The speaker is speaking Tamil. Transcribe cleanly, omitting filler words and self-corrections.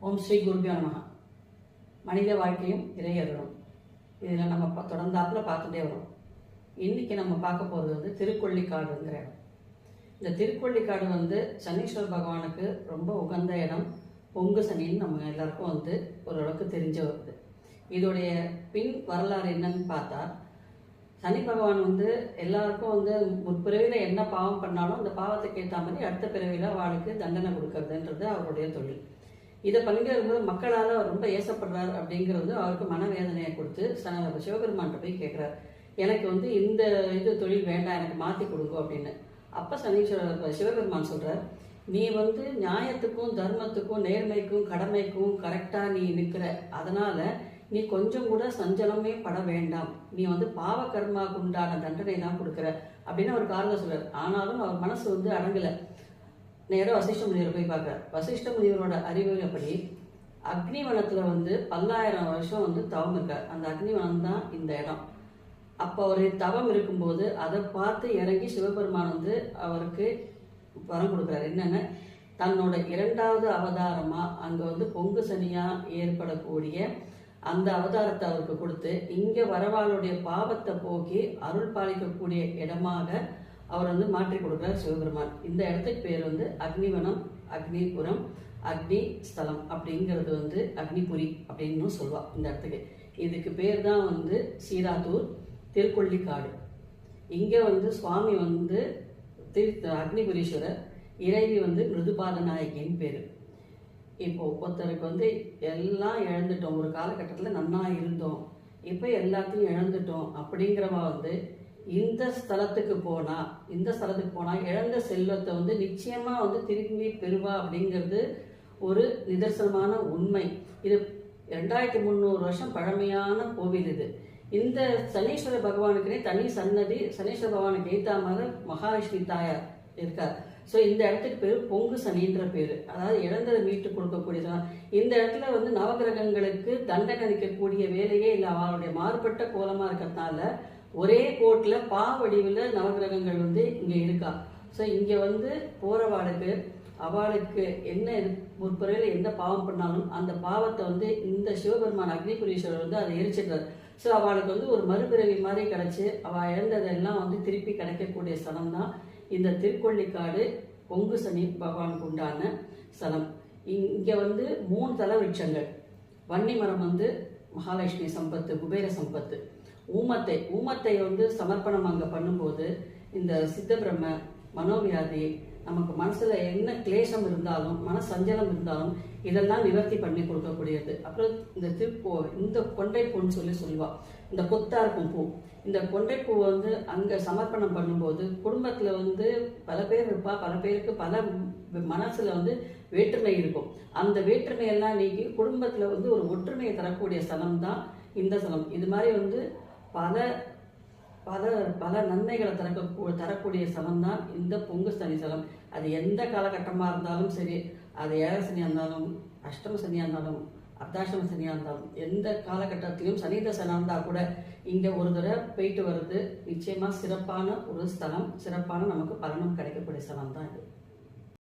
ஓம் ஸ்ரீ குருபியோ நமஹ. மனித வாழ்க்கையும் இறையருளும் இதில் நம்ம தொடர்ந்தாப்பில் பார்த்துட்டே வரோம். இன்றைக்கி நம்ம பார்க்க போகிறது திருக்கொள்ளிக்காடுங்கிற இடம். இந்த திருக்கொள்ளிக்காடு சனீஸ்வர பகவானுக்கு ரொம்ப உகந்த இடம். பொங்கு சனின்னு நம்ம எல்லாருக்கும் ஓரளவுக்கு தெரிஞ்ச வருது. இதோடைய பின் வரலாறு என்னன்னு பார்த்தா, சனி பகவான் எல்லாருக்கும் முற்பிறவியில் என்ன பாவம் பண்ணாலும் அந்த பாவத்துக்கு ஏற்ற மாதிரி அடுத்த பிறவியில் அவளுக்கு தண்டனை கொடுக்கறதுன்றது அவருடைய தொழில். இதை பண்ணிட்டு இருக்கும்போது மக்களால் அவர் ரொம்ப ஏசப்படுறார் அப்படிங்கிறது அவருக்கு மனவேதனையை கொடுத்து சிவபெருமான்கிட்ட போய் கேட்குறார், எனக்கு இந்த தொழில் வேண்டாம், எனக்கு மாற்றி கொடுக்கும் அப்படின்னு. அப்போ சிவபெருமான் சொல்கிறார், நீ நியாயத்துக்கும் தர்மத்துக்கும் நேர்மைக்கும் கடமைக்கும் கரெக்டாக நீ நிற்கிற, அதனால் நீ கொஞ்சம் கூட சஞ்சலமே பட வேண்டாம், நீ பாவ கர்மாவுக்கு உண்டான தண்டனை தான் கொடுக்குற அப்படின்னு அவர் காரணம் சொல்கிறார். ஆனாலும் அவர் மனசு அடங்கலை. நேராக வசிஷ்ட முனிவர் போய் பார்க்குறார். வசிஷ்ட முனிவரோட அறிவுரைப்படி அக்னிவனத்தில் 10,000 வருஷம் தவம் இருக்கார். அந்த அக்னிவனம் தான் இந்த இடம். அப்போ அவர் தவம் இருக்கும்போது அதை பார்த்து இறங்கி சிவபெருமான் அவருக்கு வரம் கொடுக்குறாரு. என்னென்ன, தன்னோட 2வது அவதாரமாக அங்கே பொங்கு சனியாக ஏற்படக்கூடிய அந்த அவதாரத்தை அவருக்கு கொடுத்து இங்கே வரவாளுடைய பாவத்தை போக்கி அருள் பாலிக்கக்கூடிய இடமாக அவர் மாற்றி கொடுக்குறார் சிவபெருமான். இந்த இடத்துக்கு பேர் அக்னிவனம், அக்னிபுரம், அக்னி ஸ்தலம் அப்படிங்கிறது அக்னிபுரி அப்படின்னு சொல்லுவாள். இந்த இடத்துக்கு இதுக்கு பேர் தான் சீராத்தூர் திருக்கொள்ளிக்காடு. இங்கே சுவாமி அக்னிபுரீஸ்வரர், இறைவி மிருதுபாத நாயகின்னு பேர். இப்போ ஒருத்தருக்கு எல்லாம் இழந்துட்டோம், ஒரு காலகட்டத்தில் நன்னா இருந்தோம், இப்போ எல்லாத்தையும் இழந்துட்டோம் அப்படிங்கிறவா இந்த ஸ்தலத்துக்கு போனால் இழந்த செல்வத்தை நிச்சயமாக திரும்பி பெறுவா அப்படிங்கிறது ஒரு நிதர்சனமான உண்மை. இது 2300 வருஷம் பழமையான கோவில். இந்த சனீஸ்வர பகவானுக்குனே தனி சன்னதி, சனீஸ்வர பகவானுக்கு ஏற்ற மாதிரி மகாலட்சுமி தாயார் இருக்கார். ஸோ இந்த இடத்துக்கு பேர் பொங்கு சனின்ற பேர், அதாவது இழந்ததை மீட்டு கொடுக்கக்கூடிய. இந்த இடத்துல நவகிரகங்களுக்கு தண்டனை அளிக்கக்கூடிய வேலையே இல்லை. அவளுடைய மாறுபட்ட கோலமாக இருக்கிறதுனால ஒரே கோட்டில் வடிவில் நவகிரகங்கள் இங்கே இருக்கா. ஸோ இங்கே போகிறவாளுக்கு அவளுக்கு என்ன முற்பிறவியில் எந்த பாவம் பண்ணாலும் அந்த பாவத்தை இந்த சிவபெருமான் அக்னிபுரீஸ்வரர் அதை எரிச்சிடுறார். ஸோ அவளுக்கு ஒரு மறுபிறவி மாதிரி கிடச்சி அவள் இழந்ததெல்லாம் திருப்பி கிடைக்கக்கூடிய ஸ்தலம் தான் இந்த திருக்கொள்ளிக்காடு, பொங்கு சனி பகவானுக்கு உண்டான ஸ்தலம். இங்கே 3 தல விருட்சங்கள். வன்னி மரம் மகாலட்சுமி சம்பத்து, குபேர சம்பத்து. ஊமத்தை சமர்ப்பணம் அங்கே பண்ணும்போது இந்த சித்தபிரம, மனோவியாதி, நமக்கு மனசில் என்ன கிளேசம் இருந்தாலும் மனசஞ்சலம் இருந்தாலும் இதெல்லாம் நிவர்த்தி பண்ணி கொடுக்கக்கூடியது. அப்புறம் இந்த கொண்டைப்பூன்னு சொல்லுவாள். இந்த கொத்தா இருக்கும் பூ, இந்த கொண்டைப்பூ அங்கே சமர்ப்பணம் பண்ணும்போது குடும்பத்தில் பல பேர் இருப்பா, பல பேருக்கு பல மனசில் வேற்றுமை இருக்கும். அந்த வேற்றுமையெல்லாம் நீக்கி குடும்பத்தில் ஒரு ஒற்றுமையை தரக்கூடிய ஸ்தலம் தான் இந்த ஸ்தலம். இது மாதிரி பல பல பல நன்மைகளை தரக்கூடிய ஸ்தலம் தான் இந்த பொங்கு சனி ஸ்தலம். அது எந்த காலகட்டமாக இருந்தாலும் சரி, அது 7 சனியாக இருந்தாலும், அஷ்டம சனியாக இருந்தாலும், அர்த்தாஷ்டம சனியாக இருந்தாலும், எந்த காலகட்டத்திலையும் சனி தசை இருந்தால் கூட இங்கே ஒரு தடவை போயிட்டு வர்றது நிச்சயமாக சிறப்பான ஒரு ஸ்தலம், சிறப்பான நமக்கு பலனும் கிடைக்கக்கூடிய ஸ்தலம் தான் இது.